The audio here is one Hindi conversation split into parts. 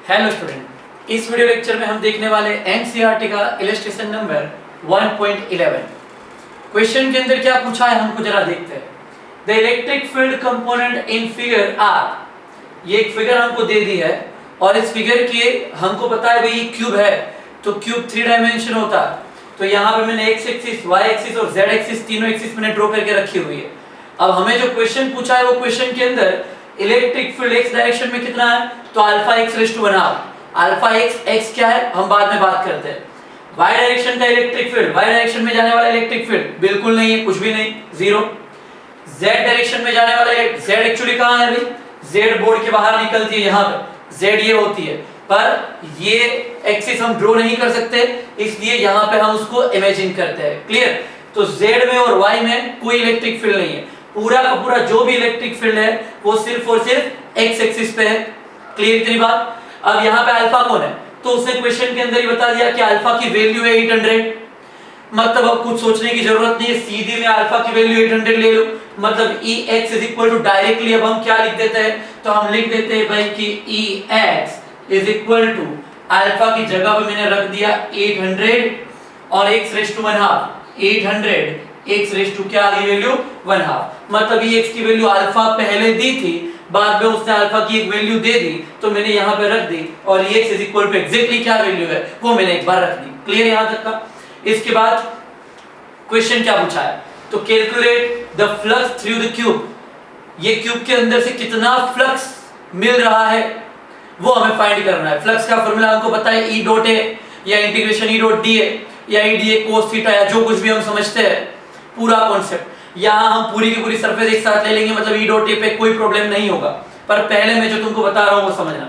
हेलो स्टूडेंट, इस वीडियो लेक्चर में हम देखने वाले एनसीईआरटी का इलस्ट्रेशन नंबर 1.11। क्वेश्चन के अंदर क्या पूछा है हमको जरा देखते हैं। The electric field component in figure R, ये एक फिगर हमको दे दी है और इस फिगर के हमको पता है भाई ये क्यूब है, तो क्यूब 3 डायमेंशन होता है। तो यहाँ पे मैंने एक्स एक्सिस, वाई एक्सिस और जेड एक्सिस तीनों एक्सिस मैंने ड्रॉ करके रखी हुई है। अब हमें जो क्वेश्चन पूछा है वो क्वेश्चन के अंदर इलेक्ट्रिक फील्ड एक्स डायरेक्शन में कितना है, तो अल्फा एक्स रेज़ टू बनाओ। अल्फा एक्स क्या है हम बाद में बात करते हैं। वाई डायरेक्शन का इलेक्ट्रिक फील्ड, वाई डायरेक्शन में जाने वाला इलेक्ट्रिक फील्ड बिल्कुल नहीं है, कुछ भी नहीं, जीरो। जेड डायरेक्शन में जाने वाला जेड एक्चुअली कहां है भाई, जेड बोर्ड के बाहर निकलती है, यहाँ पे जेड ये होती है, पर ये एक्सिस हम ड्रॉ नहीं कर सकते, इसलिए यहाँ पे हम उसको इमेजिन करते हैं। क्लियर? तो जेड में और वाई में कोई इलेक्ट्रिक फील्ड नहीं है, पूरा का पूरा जो भी इलेक्ट्रिक फील्ड है वो सिर्फ और सिर्फ एक्स एक्सिस पे है। क्लियर इतनी बात? अब यहाँ पे अल्फा कौन है, तो उसने क्वेश्चन के अंदर ही बता दिया कि अल्फा की वैल्यू है 800। मतलब अब कुछ सोचने की जरूरत नहीं है, सीधे में अल्फा की वैल्यू 800 ले लो। मतलब Ex is equal to directly अब हम क्या लिख देते हैं, तो हम लिख देते हैं भाई कि Ex is equal to alpha की जगह पे मैंने रख दिया 800 और x raise to 1/2, 800 x raise to क्या आ गई वैल्यू 1/2। मतलब Ex की वैल्यू अल्फा पहले दी थी, बाद में उसने अल्फा की एक वैल्यू दे दी, तो मैंने यहाँ पे रख दी और Ex is equal to exactly क्या वैल्यू है वो मैंने एक बार रख दी। क्लियर यहाँ तक का? इसके बाद क्वेश्चन क्या पूछा है, तो calculate the flux through the cube. ये क्यूब के अंदर से कितना फ्लक्स मिल रहा है वो हमें फाइंड करना है। फ्लक्स का फॉर्मूला हमको पता है, ई डॉट ए या integration E dot D A या E D A cos theta या जो कुछ भी हम समझते हैं पूरा कॉन्सेप्ट। यहाँ हम पूरी की पूरी सरफेस एक साथ ले लेंगे, मतलब ई डॉट ए पे कोई प्रॉब्लम नहीं होगा, पर पहले मैं जो तुमको बता रहा हूँ वो समझना।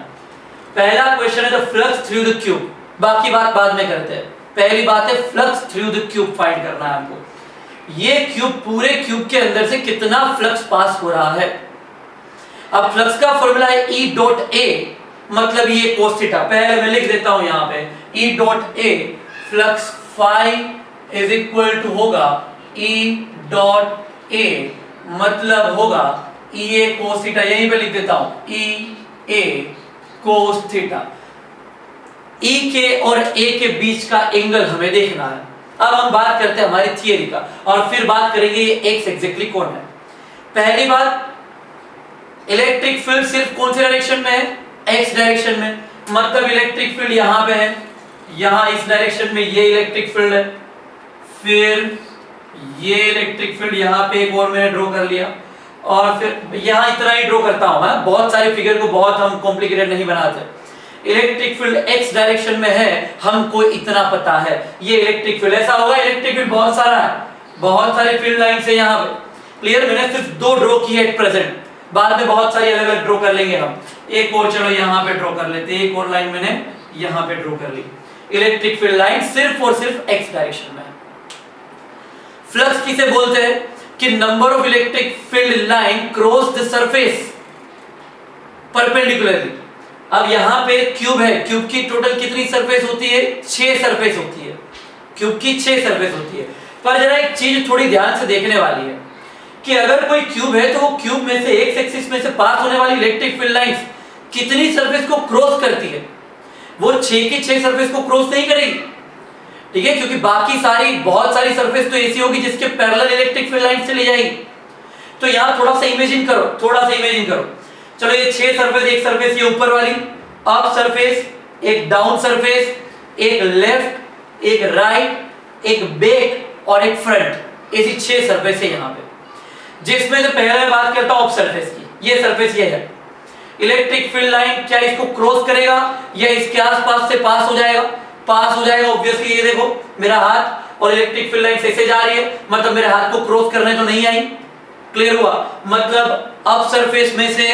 पहला क्वेश्चन है the flux through the cube, बाकी बात बाद में करते हैं। पहली बात है flux through the cube find करना है हमको। ये क्यूब, पूरे क्यूब के अंदर से कितना फ्लक्स पास हो रहा है। अब फ्लक्स का फॉर्मूला है ई डॉट ए, मतलब ये कोस थीटा, पहले मैं लिख देता हूं यहां पे E dot A flux phi is equal to होगा ई डॉट ए, मतलब होगा ई ए कोस थीटा, यहीं पे लिख देता हूं ई ए कोस थीटा। ई के और ए के बीच का एंगल हमें देखना है। अब हम बात करते हैं हमारी थियरी का और फिर बात करेंगे ये एक्स एग्जैक्टली कौन है। पहली बात, इलेक्ट्रिक फील्ड सिर्फ कौन से डायरेक्शन में है, एक्स डायरेक्शन में। मतलब इलेक्ट्रिक फील्ड यहां पे है, यहां इस डायरेक्शन में ये इलेक्ट्रिक फील्ड है, फिर ये इलेक्ट्रिक फील्ड यहां पे एक और मैंने ड्रॉ कर लिया और फिर यहां इतना ही ड्रॉ करता हूं मैं, बहुत सारे फिगर को बहुत हम कॉम्प्लिकेटेड नहीं बनाते। इलेक्ट्रिक फील्ड एक्स डायरेक्शन में है, हमको इतना पता है ये इलेक्ट्रिक फील्ड। ऐसा होगा इलेक्ट्रिक फील्ड बहुत सारा है, बहुत सारे फील्ड लाइंस है यहाँ पे। क्लियर? मैंने सिर्फ 2 ड्रॉ की है एट प्रेजेंट, बाद में बहुत सारी अलग अलग ड्रॉ कर लेंगे हम। एक और चलो यहाँ पे ड्रॉ कर लेते हैं, एक और लाइन मैंने यहाँ पे ड्रॉ कर ली। इलेक्ट्रिक फील्ड लाइन सिर्फ और सिर्फ एक्स डायरेक्शन में है। फ्लक्स किसे बोलते हैं कि number of electric field line cross the surface perpendicularly. अब यहाँ पे क्यूब है, क्यूब की टोटल कितनी सरफेस होती है, 6 सरफेस होती है, क्यूब की 6 सरफेस होती है। पर जरा एक चीज थोड़ी ध्यान से देखने वाली है कि अगर कोई क्यूब है तो वो क्यूब में से एक्स एक्सिस में से पास होने वाली इलेक्ट्रिक फील्ड लाइंस कितनी सरफेस को क्रॉस करती है, वो 6 की 6 सरफेस को क्रॉस नहीं करेगी। ठीक है? क्योंकि बाकी सारी बहुत सारी सरफेस तो ऐसी होगी जिसके पैरेलल इलेक्ट्रिक फील्ड लाइन चली जाएगी। तो यहाँ थोड़ा सा इमेजिन करो, थोड़ा सा इमेजिन करो। चलो ये 6 सरफेस, एक सरफेस ये ऊपर वाली अप सरफेस, एक डाउन सरफेस, एक लेफ्ट, एक राइट, एक बैक और एक फ्रंट, ऐसी 6 सरफेस है यहाँ पे। जिसमें से पहले मैं बात करता हूं अप सरफेस की, ये सरफेस ये है। इलेक्ट्रिक फील्ड लाइन क्या इसको क्रॉस करेगा या इसके आसपास से पास हो जाएगा? पास हो जाएगा ऑब्वियसली। ये देखो मेरा हाथ और इलेक्ट्रिक फील्ड लाइन ऐसे जा रही है, मतलब मेरे हाथ को क्रॉस करने तो नहीं आई। क्लियर हुआ? मतलब अप सरफेस में से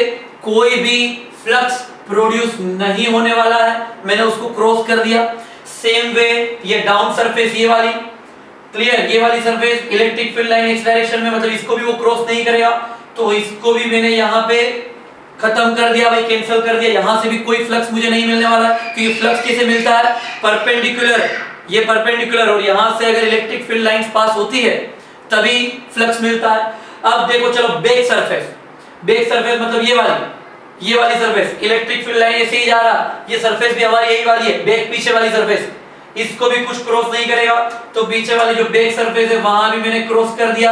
कोई भी फ्लक्स प्रोड्यूस नहीं होने वाला है, मैंने उसको क्रॉस कर दिया। सेम वे ये डाउन सरफेस ये वाली, क्लियर, ये वाली surface electric field line x direction में, मतलब इसको भी वो क्रॉस नहीं करेगा, तो इसको भी मैंने यहाँ पे खत्म कर दिया भाई, कैंसिल कर दिया। यहाँ से भी कोई फ्लक्स मुझे नहीं मिलने वाला, क्योंकि फ्लक्स कैसे मिलता है, परपेंडिकुलर, ये परपेंडिकुलर और यहाँ से अगर इलेक्ट्रिक फील्ड लाइंस पास होती है तभी फ्लक्स मिलता है। अब देखो चलो बैक सरफेस, बैक सरफेस मतलब ये वाली, ये वाली सरफेस इलेक्ट्रिक फील्ड लाइन ऐसे ही जा रहा, ये सरफेस भी हमारी यही वाली है, बैक पीछे वाली सरफेस, इसको भी कुछ क्रॉस नहीं करेगा, तो पीछे वाली जो बैक सरफेस है वहां भी मैंने क्रॉस कर दिया।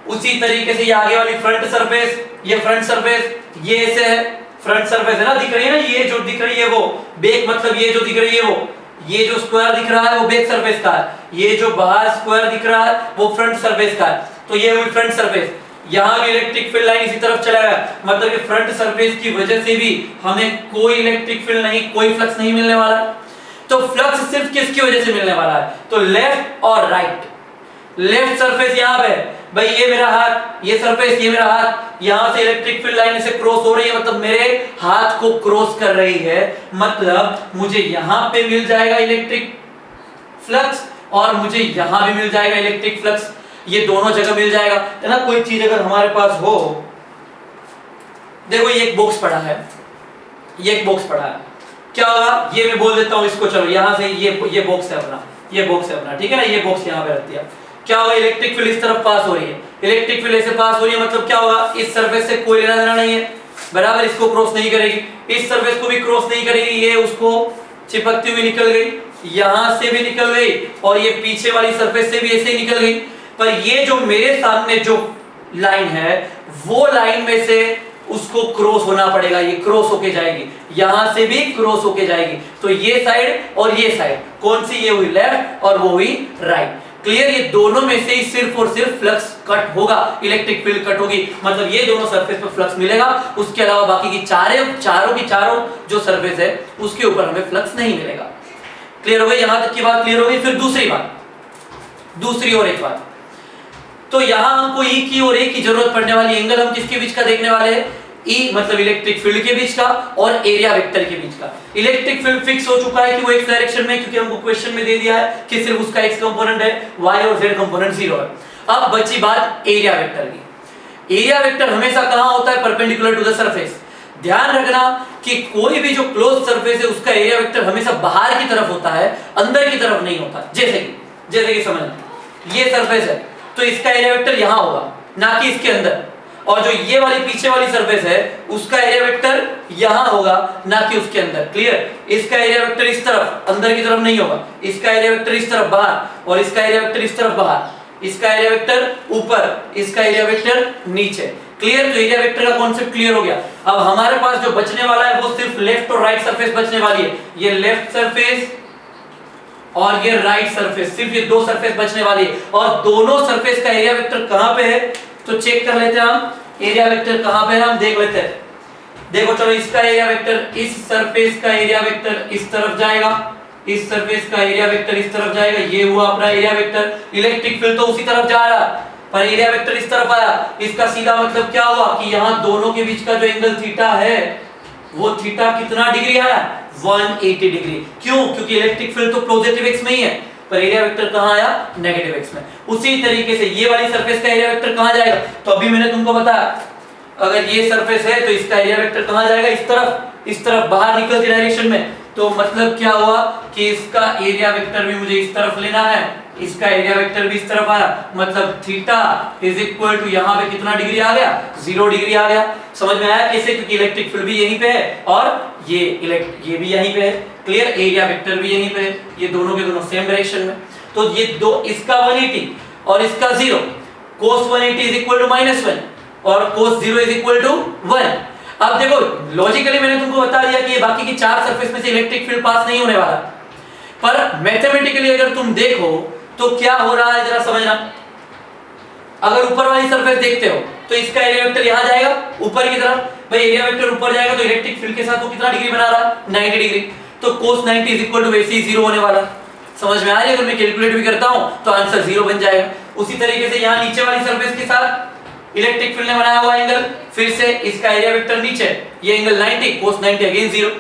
उसी तरीके से ये आगे वाली फ्रंट सरफेस, ये फ्रंट सरफेस, ये ऐसे है फ्रंट सरफेस है ना, दिख रही है ना, ये जो दिख रही है वो बैक, मतलब ये जो दिख रही है वो, ये जो स्क्वायर दिख रहा है वो बैक सरफेस का है, ये जो बाहर स्क्वायर दिख रहा है वो फ्रंट सरफेस का है, तो ये हुई फ्रंट सरफेस। यहाँ भी इलेक्ट्रिक फील्ड लाइन इसी तरफ चला गया, मतलब ये फ्रंट सरफेस की वजह से भी हमें कोई इलेक्ट्रिक फील्ड नहीं, कोई फ्लक्स नहीं मिलने वाला। तो फ्लक्स सिर्फ किसकी वजह से मिलने वाला है, तो लेफ्ट और राइट। लेफ्ट सरफेस यहाँ पे भाई, ये मेरा हाथ, ये सरफेस, ये मेरा हाथ, यहाँ से इलेक्ट्रिक फील्ड लाइन से क्रॉस हो रही है, मतलब मेरे हाथ को क्रॉस कर रही है, मतलब मुझे यहाँ पे मिल जाएगा इलेक्ट्रिक फ्लक्स और मुझे यहाँ भी मिल जाएगा इलेक्ट्रिक फ्लक्स, ये दोनों जगह मिल जाएगा, है ना। कोई चीज अगर हमारे पास हो, देखो ये एक बॉक्स पड़ा है, ये एक बॉक्स पड़ा है, क्या होगा, ये मैं बोल देता हूं इसको, चलो यहां से ये बॉक्स है अपना, ये बॉक्स है अपना, ठीक है ना, ये बॉक्स यहां पे रख दिया। क्या होगा, इलेक्ट्रिक फील्ड इस तरफ पास हो रही है, इलेक्ट्रिक फील्ड ऐसे पास हो रही है, मतलब क्या होगा, इस सरफेस से कोई लेना देना नहीं है, बराबर, इसको क्रॉस नहीं करेगी, इस सरफेस को भी क्रॉस नहीं करेगी, ये उसको चिपकती हुई निकल गई, यहां से भी निकल गई और ये पीछे वाली सरफेस से भी ऐसे ही निकल गई। पर ये जो मेरे सामने जो लाइन है वो लाइन में से उसको क्रॉस होना पड़ेगा, ये क्रॉस होके जाएगी, यहां से भी क्रॉस होके जाएगी, तो ये साइड और ये साइड कौन सी, ये हुई लेफ्ट और वो हुई राइट। क्लियर, ये दोनों में से ही सिर्फ और सिर्फ फ्लक्स कट होगा, इलेक्ट्रिक फील्ड कट होगी, मतलब ये दोनों सरफेस पर फ्लक्स मिलेगा, उसके अलावा बाकी की चारों जो सरफेस है उसके ऊपर हमें फ्लक्स नहीं मिलेगा। क्लियर हो गई, यहां तक की बात क्लियर हो गई। फिर दूसरी और एक बात, तो यहां हमको ई की और ए की जरूरत पड़ने वाली, एंगल हम किसके बीच का देखने वाले हैं, ई मतलब इलेक्ट्रिक फील्ड के बीच का और एरिया वेक्टर के बीच का। इलेक्ट्रिक फील्ड फिक्स हो चुका है कि वो एक्स डायरेक्शन में, क्योंकि हमको क्वेश्चन में दे दिया है कि सिर्फ उसका एक्स कंपोनेंट है, वाई और जेड कंपोनेंट 0 है। अब बची बात एरिया वेक्टर की। एरिया वेक्टर हमेशा कहां होता है, परपेंडिकुलर टू द सरफेस। ध्यान रखना कि कोई भी जो क्लोज सरफेस है उसका एरिया वेक्टर हमेशा बाहर की तरफ होता है, अंदर की तरफ नहीं होता। जैसे कि समझना, ये सरफेस है तो इसका एरिया वेक्टर यहां होगा, ना कि इसके अंदर, और जो ये वाली पीछे वाली सरफेस है उसका एरिया वेक्टर यहां होगा, ना कि उसके अंदर। क्लियर, इसका एरिया वेक्टर इस तरफ, अंदर की तरफ नहीं होगा, इसका एरिया वेक्टर इस तरफ बाहर और इसका एरिया वेक्टर इस तरफ बाहर, इसका एरिया वेक्टर ऊपर, इसका एरिया वेक्टर नीचे। क्लियर, तो एरिया वेक्टर का कॉन्सेप्ट क्लियर हो गया। अब हमारे पास जो बचने वाला है वो सिर्फ लेफ्ट और राइट सरफेस बचने वाली है, ये लेफ्ट सरफेस और ये राइट सरफेस, सिर्फ ये दो सरफेस बचने वाली है, और दोनों सरफेस का एरिया वेक्टर कहां पे है तो चेक कर लेते हैं हम, एरिया वेक्टर कहां पे है हम देख लेते हैं। देखो चलो, इसका एरिया वेक्टर, इस सरफेस का एरिया वेक्टर इस तरफ जाएगा, इस सरफेस का एरिया वेक्टर इस तरफ जाएगा, ये हुआ अपना एरिया वेक्टर। इलेक्ट्रिक फील्ड तो उसी तरफ जा रहा पर एरिया वेक्टर इस तरफ आया, इसका सीधा मतलब क्या हुआ कि यहां दोनों के बीच का जो एंगल थीटा है वो थीटा कितना डिग्री आया, 180 डिग्री। क्यों, क्योंकि इलेक्ट्रिक फील्ड तो पॉजिटिव एक्स में ही है, पर एरिया वेक्टर कहां आया, नेगेटिव एक्स में। उसी तरीके से ये वाली सरफेस का एरिया वेक्टर कहां जाएगा, तो अभी मैंने तुमको बताया, अगर ये सरफेस है तो इसका एरिया वेक्टर कहां जाएगा, इस तरफ बाहर निकलती डायरेक्शन में। तो मतलब क्या हुआ कि इसका एरिया वेक्टर भी मुझे इस तरफ लेना है, इसका एरिया वेक्टर भी इस तरफ आया, मतलब थीटा इज इक्वल टू यहाँ पे कितना डिग्री आ गया, 0 डिग्री आ गया। समझ में आया कैसे, क्योंकि इलेक्ट्रिक फील्ड भी यहीं पे है और ये भी यहीं पे है। क्लियर, एरिया वेक्टर भी यहीं पे है, ये दोनों के दोनों सेम डायरेक्शन में। तो ये दो, इसका 180 और इसका 0, cos 180 इज इक्वल टू -1 और cos 0 इज इक्वल टू 1। अब देखो लॉजिकली मैंने तुमको बता दिया कि ये बाकी की चार सरफेस में से इलेक्ट्रिक फील्ड पास नहीं होने वाला, पर मैथमेटिकली अगर तुम देखो तो क्या हो रहा है जरा समझना। अगर ऊपर वाली सरफेस देखते हो तो इसका एरिया वेक्टर यहां जाएगा ऊपर की तरफ, भाई एरिया वेक्टर ऊपर जाएगा तो इलेक्ट्रिक फील्ड के साथ वो कितना डिग्री बना रहा है, 90 डिग्री। तो cos 90 इज इक्वल टू वैसे ही 0 होने वाला। समझ में आ रही है, अगर मैं कैलकुलेट भी करता हूं तो आंसर 0 बन जाएगा। उसी तरीके से यहां नीचे वाली सरफेस के साथ इलेक्ट्रिक फील्ड ने बनाया हुआ एंगल, फिर से इसका एरिया वेक्टर नीचे, ये एंगल 90, cos 90 अगेन 0।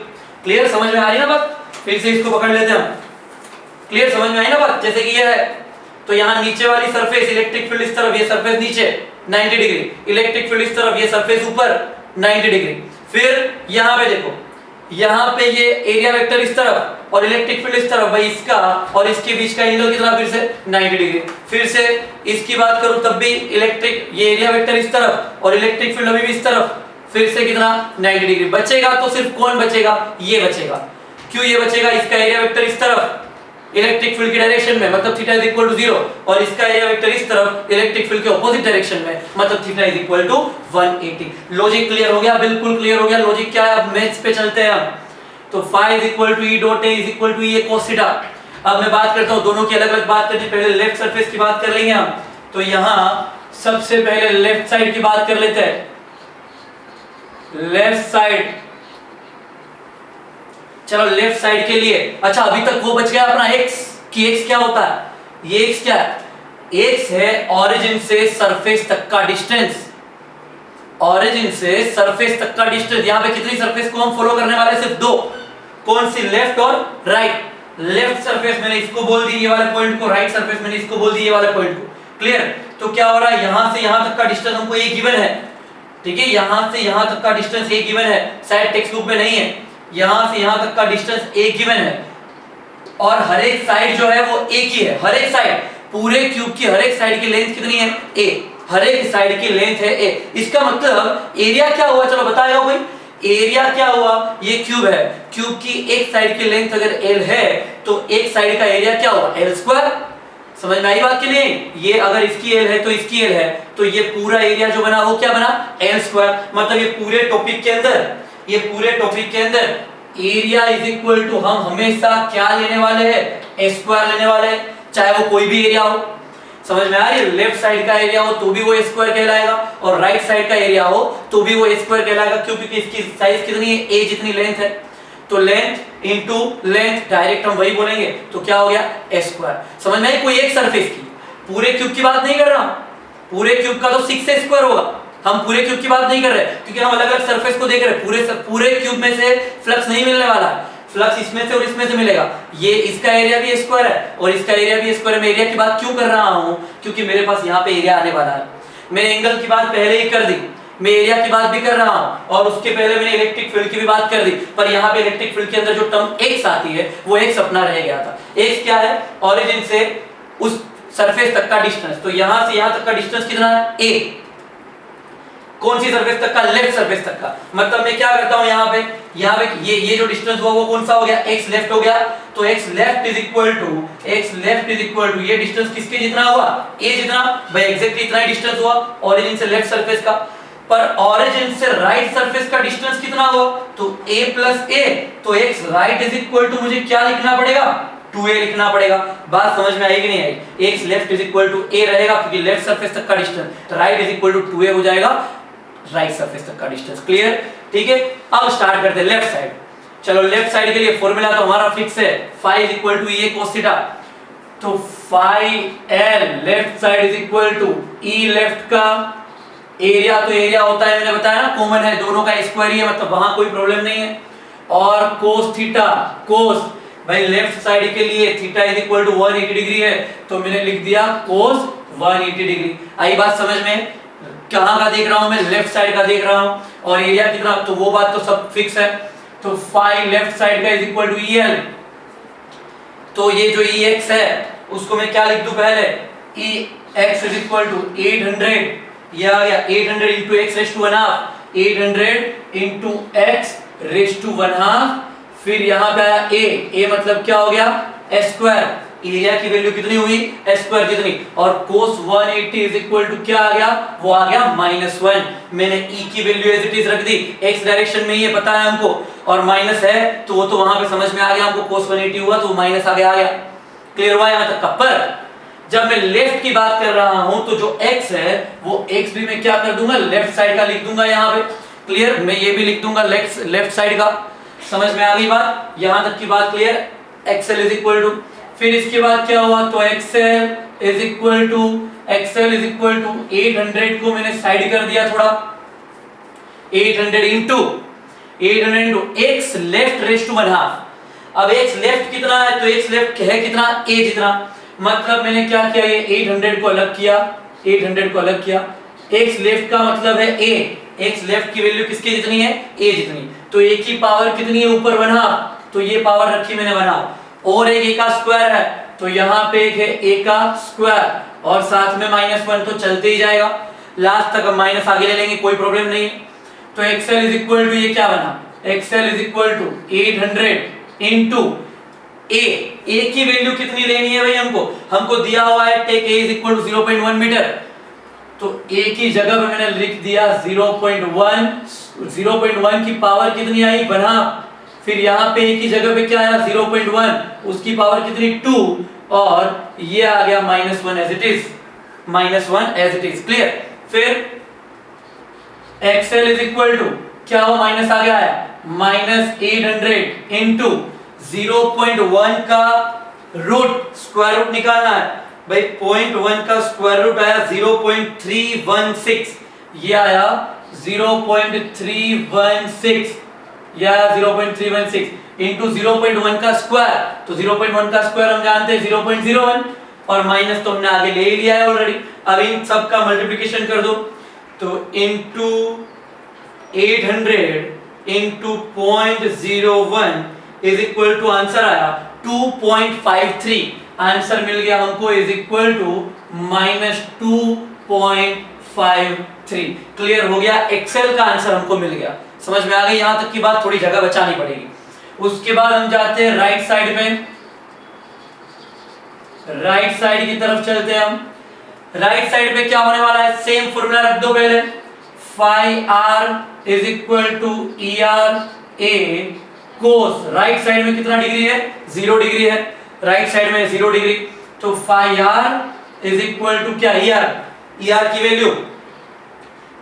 क्लियर, समझ में आ रही है ना बात। फिर से इसको पकड़ लेते हैं हम। क्लियर, समझ में आई ना बात। जैसे कि ये है तो यहाँ नीचे वाली सरफेस इलेक्ट्रिक फील्ड इस तरफ, ये सरफेस नीचे 90 डिग्री, इलेक्ट्रिक फील्ड इस तरफ, ये सरफेस ऊपर 90 डिग्री। फिर यहाँ पे देखो, यहाँ पे ये एरिया वेक्टर इस तरफ और इलेक्ट्रिक फील्ड इस तरफ, भाई इसका और इसके बीच का एंगल कितना, फिर से 90 डिग्री। फिर से इसकी बात करूं तब भी इलेक्ट्रिक, ये एरिया वेक्टर इस तरफ और इलेक्ट्रिक फील्ड अभी भी इस तरफ, फिर से कितना 90 डिग्री बचेगा, तो सिर्फ कौन बचेगा, ये बचेगा। क्यों ये बचेगा, इसका एरिया वेक्टर इस तरफ इलेक्ट्रिक फील्ड की डायरेक्शन में, मतलब थीटा इज इक्वल टू 0, और इसका एरिया वेक्टर इस तरफ इलेक्ट्रिक फील्ड के ऑपोजिट डायरेक्शन में, मतलब theta is equal to 180। Logic clear हो गया, बिल्कुल क्लियर हो गया। लॉजिक क्या है, अब मैथ्स पे चलते हैं हम। तो phi is equal to e dot a is equal to e cos theta. अब मैं बात करता हूं, दोनों की अलग अलग बात करनी, पहले लेफ्ट सरफेस की बात कर लेंगे हम। तो यहां सबसे पहले लेफ्ट साइड की बात कर लेते हैं। लेफ्ट साइड, चलो लेफ्ट साइड के लिए, अच्छा अभी तक वो बच गया अपना x, कि x क्या होता है, ये x क्या है, x है ऑरिजिन से सरफेस तक का डिस्टेंस। ऑरिजिन से सरफेस तक का डिस्टेंस, यहां पे कितनी सरफेस को हम फॉलो करने वाले, सिर्फ दो, कौन सी, लेफ्ट और राइट। लेफ्ट सरफेस मैंने इसको बोल दी ये वाले पॉइंट को, राइट सरफेस मैंने इसको बोल दी ये वाले पॉइंट को। क्लियर। तो क्या हो रहा है, यहां से यहां तक का डिस्टेंस हमको ये गिवन है, ठीक है, यहां से यहां तक का डिस्टेंस ये गिवन है, शायद टेक्स्ट बुक में नहीं है। यहां से यहां तक का डिस्टेंस एक गिवन है, और हर एक साइड जो है वो एक ही है। हर एक साइड, पूरे क्यूब की हर एक साइड की लेंथ कितनी है, a, हर एक साइड की लेंथ है a। इसका मतलब एरिया क्या हुआ, चलो बताएगा कोई, एरिया क्या हुआ, ये क्यूब है, क्यूब की एक साइड की लेंथ अगर l है तो एक साइड का एरिया क्या हुआ, l स्क्वायर। समझ में आई बात कि नहीं, ये अगर इसकी l है तो इसकी l है, तो ये पूरा एरिया जो बना वो क्या बना, l स्क्वायर। मतलब ये पूरे टॉपिक के अंदर, ये पूरे टॉपिक के अंदर एरिया इज इक्वल टू, हम हमेशा क्या लेने वाले हैं, a स्क्वायर लेने वाले हैं, चाहे वो कोई भी एरिया हो। समझ में आ रही है, लेफ्ट साइड का एरिया हो तो भी वो a स्क्वायर कहलाएगा, और राइट साइड का एरिया हो तो भी वो a स्क्वायर कहलाएगा। क्योंकि इसकी साइज कितनी है, a जितनी लेंथ है, तो लेंथ इनटू लेंथ, डायरेक्ट हम वही बोलेंगे, तो क्या हो गया, a स्क्वायर। समझ में आई, कोई एक सरफेस की, पूरे क्यूब की बात नहीं कर रहा, पूरे क्यूब का तो 6a स्क्वायर होगा, हम पूरे क्यूब की बात नहीं कर रहे, क्योंकि हम अलग अलग सरफेस को देख रहे हैं। पूरे क्यूब में से फ्लक्स नहीं मिलने वाला है, फ्लक्स इसमें से और इसमें से मिलेगा। ये इसका एरिया भी स्क्वायर है और इसका एरिया भी स्क्वायर है। मैं एरिया की बात क्यों कर रहा हूं, क्योंकि मेरे पास यहाँ पे एरिया आने वाला है। मैंने एंगल की बात पहले ही कर दी, मैं एरिया की बात भी कर रहा हूं, और उसके पहले मैंने इलेक्ट्रिक फील्ड की भी बात कर दी। पर यहाँ पे इलेक्ट्रिक फील्ड के अंदर जो टर्म x आती है वो x अपना रह गया था। x क्या है, ऑरिजिन से उस सरफेस तक का डिस्टेंस। तो यहां से यहां तक का डिस्टेंस कितना है, a। कौन सी सरफेस तक का, लेफ्ट सरफेस तक का। मतलब मैं क्या करता हूं, यहाँ पे ये जो डिस्टेंस हुआ वो कौन सा हो गया, x लेफ्ट हो गया। तो x left is equal to ये डिस्टेंस किसके जितना हुआ, a जितना, भाई एग्जैक्टली इतना ही डिस्टेंस हुआ ऑरिजिन से लेफ्ट सरफेस का। पर ऑरिजिन से राइट सरफेस का डिस्टेंस कितना हुआ, तो a प्लस a। तो x right is equal to मुझे क्या लिखना पड़ेगा, 2a लिखना पड़ेगा। बात समझ में आई कि नहीं आई, x left is equal to a रहेगा, क्योंकि लेफ्ट सरफेस तक का distance, right is equal to 2a हो जाएगा, राइट सरफेस तक का डिस्टेंस। क्लियर, ठीक है। अब स्टार्ट करते हैं लेफ्ट साइड। चलो लेफ्ट साइड के लिए फॉर्मूला तो हमारा फिक्स है, phi is equal to e cos theta. तो phi l left side is equal to e left का एरिया, तो एरिया होता है, मैंने बताया ना कॉमन है, दोनों का स्क्वायर ही है, मतलब वहां कोई प्रॉब्लम नहीं है। और cos थीटा, cos भाई लेफ्ट साइड के लिए theta is equal to 180 degree है, तो मैंने लिख दिया cos 180 डिग्री। आई बात समझ में, कहां का देख रहा हूं मैं, लेफ्ट साइड का देख रहा हूं, और एरिया कितना, तो वो बात तो सब फिक्स है। तो phi लेफ्ट साइड का इज इक्वल टू EL। तो ये जो EX है उसको मैं क्या लिख दूं, पहले EX इज इक्वल टू 800, ये आ गया 800 into x raised to 1/2, 800 into x raised to 1/2। फिर यहाँ पे आया a मतलब क्या हो गया, a स्क्वायर, एरिया की वैल्यू कितनी हुई, a स्क्वायर जितनी, और cos 180 इज इक्वल टू क्या आ गया, वो आ गया -1। मैंने e की वैल्यू एज इट इज रख दी, x डायरेक्शन में ये पता है हमको, और माइनस है तो वो तो वहां पे समझ में आ गया हमको, cos 180 हुआ तो माइनस आ गया। क्लियर हुआ यहाँ तक का। पर जब मैं लेफ्ट की बात कर रहा हूं तो जो x है वो x भी मैं क्या कर दूंगा, लेफ्ट साइड का लिख दूंगा यहाँ पे। क्लियर, मैं ये भी लिख दूंगा लेफ्ट साइड का। समझ में आ गई बात, यहां तक की बात clear. XL is equal to, फिर इसके बाद क्या हुआ, तो XL इज इक्वल टू 800 को मैंने साइड कर दिया थोड़ा, 800 into x left raise to 1/2। अब x लेफ्ट कितना है, तो x लेफ्ट है कितना, a जितना। मतलब मैंने क्या किया, ये 800 को अलग किया, 800 को अलग किया। x लेफ्ट का मतलब है a, x लेफ्ट की वैल्यू किसकी जितनी है, a जितनी। तो a की पावर कितनी है ऊपर 1/2, तो ये पावर रखी मैंने 1/2, और एक a का स्क्वायर है, तो यहाँ पे एक है a का स्क्वायर, और साथ में -1 तो चलते ही जाएगा, लास्ट तक हम माइनस आगे ले लेंगे, कोई प्रॉब्लम नहीं। तो एक्सएल इज इक्वल टू ये क्या बना, XL is equal to 800 into A की वैल्यू कितनी लेनी है भाई, हमको दिया हुआ है take a is equal to 0.1 metre, तो ए की जगह पे मैंने लिख दिया 0.1 की पावर कितनी आई 1/2, फिर यहाँ पे ए की जगह पे क्या आया 0.1 उसकी पावर कितनी 2 और ये आ गया -1 as it is, -1 as it is, clear. फिर एक्सएल इज इक्वल टू क्या हो, माइनस आ गया है -800 इंटू 0.1 का रूट स्क्वायर रूट निकालना है भाई, 0.1 का स्क्वायर रूट आया 0.316, ये आया 0.316, या 0.316 इंटू 0.1 का स्क्वायर, तो 0.1 का स्क्वायर हम जानते हैं 0.01 और माइनस तो हमने आगे ले ही लिया है ऑलरेडी। अब इन सब का मल्टीप्लिकेशन कर दो, तो into 800 into 0.01 is equal to answer आया 2.53, आंसर मिल गया हमको इज इक्वल टू -2.53। क्लियर हो गया, एक्सेल का आंसर हमको मिल गया, समझ में आ गई, यहां तक की बात थोड़ी जगह बचानी पड़ेगी। उसके बाद हम जाते हैं राइट साइड पे, राइट साइड की तरफ चलते हैं हम। राइट साइड पे क्या होने वाला है, सेम फॉर्मूला रख दो पहले, phi R is equal to E R A cos, right side में कितना डिग्री है 0 डिग्री है, राइट साइड में 0 डिग्री, तो phi R is equal to क्या ई आर की वैल्यू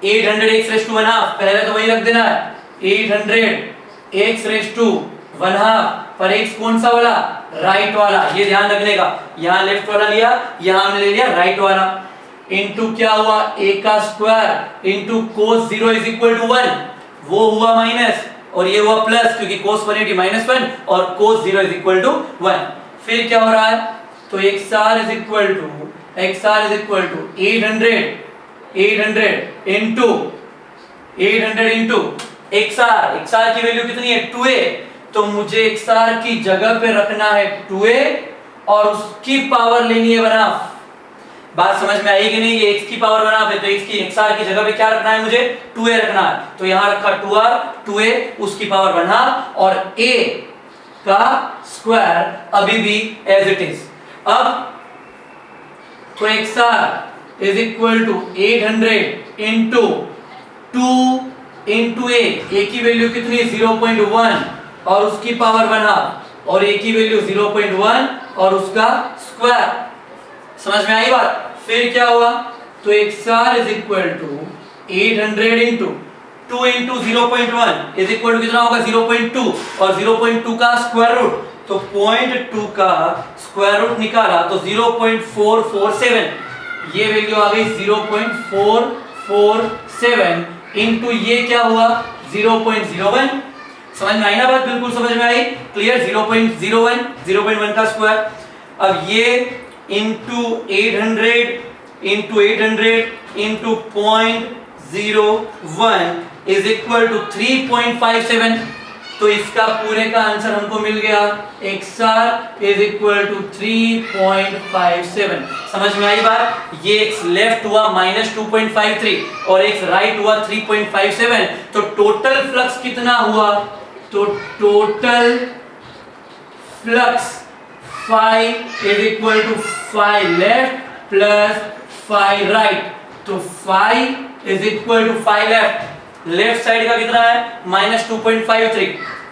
800 x रेज़ टू 1/2, पहले तो वही रख देना है 800 x रेज़ टू 1/2, पर x कौन सा वाला, राइट वाला, ये ध्यान रखने का, यहां लेफ्ट वाला लिया, यहां हमने ले लिया राइट वाला, इनटू क्या हुआ a का square into cos 0 is equal to 1, वो हुआ माइनस और ये हुआ प्लस, क्योंकि cos 180 -1 और cos 0 इज इक्वल टू 1। फिर क्या हो रहा है, तो xr is equal to 800 into xr की वैल्यू कितनी है 2a, तो मुझे xr की जगह पे रखना है 2a और उसकी पावर लेनी है 1/2। बात समझ में आई कि नहीं, ये x की पावर 1/2 है, तो xr की जगह पे क्या रखना है मुझे 2a रखना है, तो यहां रखा 2r 2a उसकी पावर 1/2 और a का स्क्वायर अभी भी एज इट इज। अब तो xr is equal to 800 into 2 into a की वैल्यू कितनी 0.1 और उसकी पावर 1/2 और a की वैल्यू 0.1 और उसका स्क्वायर, समझ में आई बात। फिर क्या हुआ, तो xr is equal to 800 into 2 into 0.1 is equal to कितना होगा 0.2 और 0.2 का स्क्वायर रूट, तो 0.2 का स्क्वायर रूट निकाला तो 0.447, ये वैल्यू आ गई 0.447 इंटू ये क्या हुआ 0.01, समझ में आई ना बात, बिल्कुल समझ में आई, क्लियर। 0.1 का स्क्वायर, अब ये into 800 into 0.01 is equal to 3.57, तो इसका पूरे का आंसर हमको मिल गया xr इज इक्वल टू 3.57। समझ में आई बात, ये x लेफ्ट हुआ -2.53 और x राइट हुआ 3.57, तो टोटल फ्लक्स कितना हुआ, तो total flux phi is equal to phi left plus phi right, तो phi is equal to phi left, left side का कितना है -2.53,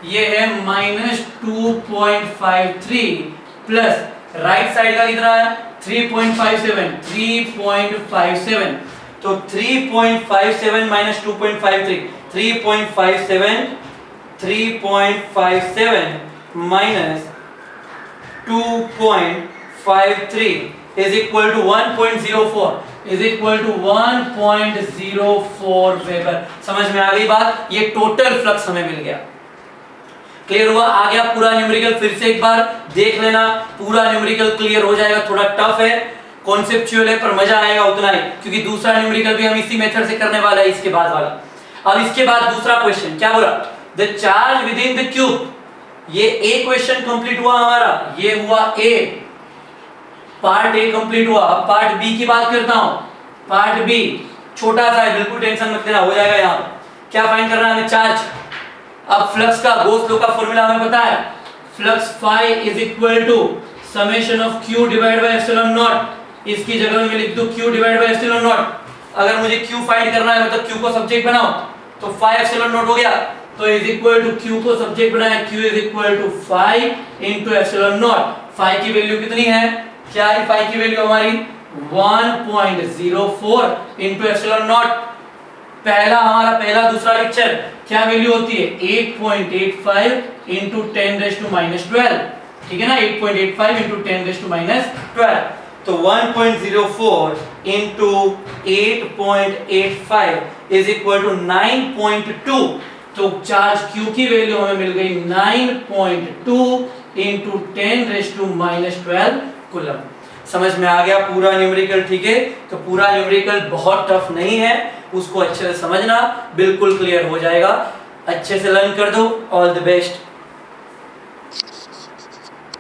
ये है -2.53 प्लस राइट साइड का कितना है 3.57, तो 3.57 -2.53, 3.57 minus 2.53 is equal to 1.04 is equal to 1.04 weber. समझ में आ गई बात, ये टोटल फ्लक्स हमें मिल गया, क्लियर हुआ, आ गया पूरा न्यूमेरिकल। फिर से एक बार देख लेना, पूरा न्यूमेरिकल क्लियर हो जाएगा, थोड़ा टफ है, कॉन्सेप्चुअल है, पर मजा आएगा उतना ही, क्योंकि दूसरा न्यूमेरिकल भी हम इसी मेथड से करने वाला है इसके बाद वाला। अब इसके बाद दूसरा क्वेश्चन क्या बोला, the charge with in the cube, ये ए क्वेश्चन कंप्लीट हुआ हमारा, ये हुआ ए, पार्ट ए कंप्लीट हुआ। अब पार्ट बी की बात करता हूं, पार्ट बी छोटा सा है, बिल्कुल टेंशन मत लेना, हो जाएगा यहाँ। क्या फाइंड करना है हमें? चार्ज। अब फ्लक्स का गॉस लॉ का फॉर्मूला हमें पता है, flux phi is equal to summation of q divide by epsilon naught. इसकी जगह में लिख दूं q divide by epsilon naught. अगर मुझे q फाइंड करना है मतलब q को सब्जेक्ट बनाओ तो फाई एप्सिलॉन नॉट हो गया, तो इज इक्वल टू q को सब्जेक्ट बनाया, q is equal to phi into epsilon naught. Phi की वैल्यू कितनी है? क्या है फाई की वैल्यू हमारी? 1.04 इनटू एप्सिलॉन नॉट। पहला दूसरा लेक्चर क्या वैल्यू होती है? 8.85 इनटू 10⁻12। ठीक है ना, 8.85 इनटू 10⁻12। तो 1.04 इनटू 8.85 इज इक्वल टू 9.2। तो चार्ज Q की वैल्यू हमें मिल गई 9.2 इनटू 10⁻12 कूलम। समझ में आ गया पूरा न्यूमेरिकल? ठीक है, तो पूरा न्यूमेरिकल बहुत टफ नहीं है, उसको अच्छे से समझना, बिल्कुल क्लियर हो जाएगा। अच्छे से लर्न कर दो। All the best.